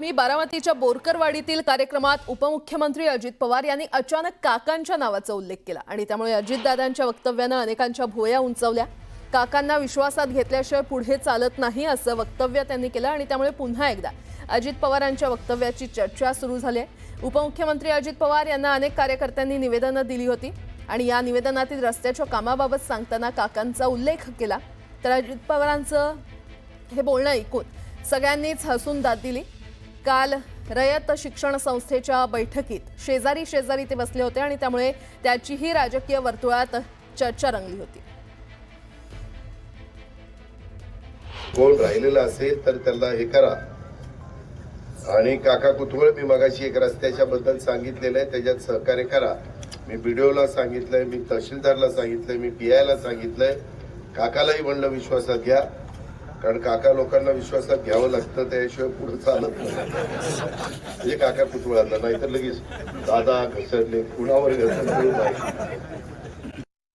मी बारामतीच्या बोरकरवाडीतील कार्यक्रमात उपमुख्यमंत्री अजित पवार यांनी अचानक काकांच्या नावाचा उल्लेख केला आणि त्यामुळे अजितदादांच्या वक्तव्याने अनेकांच्या भुवया उंचावल्या। काकांना विश्वासात घेतल्याशिवाय पुढे चालत नाही असं वक्तव्य त्यांनी केलं आणि त्यामुळे पुन्हा एकदा अजित पवारांच्या वक्तव्याची चर्चा सुरू झाली आहे। उपमुख्यमंत्री अजित पवार यांना अनेक कार्यकर्त्यांनी निवेदनं दिली होती आणि या निवेदनातील रस्त्याच्या कामाबाबत सांगताना काकांचा उल्लेख केला। तर अजित पवारांचं हे बोलणं ऐकून सगळ्यांनीच हसून दाद दिली। काल रयत शिक्षण संस्थेच्या बैठकीत शेजारी ते बसले होते आणि त्यामुळे त्याचीही राजकीय वर्तुळात चर्चा रंगली होती। कोण राहिलेला असेल तर त्याला हे करा। आणि काका कुतुळ मी मगाशी एक रस्त्याच्या बद्दल सांगितलेलं आहे, त्याच्यात सहकार्य करा। मी बीडीओला सांगितलंय, मी तहसीलदारला सांगितलंय, मी पीआयला सांगितलंय। काकालाही म्हणलं विश्वासात घ्या, कारण काका लोकांना विश्वासात घ्यावं लागतं, त्याशिवाय पुढे चालत नाही। म्हणजे काका कुतुळांना, नाहीतर लगेच दादा घसरले, कुणावर घसरले नाही।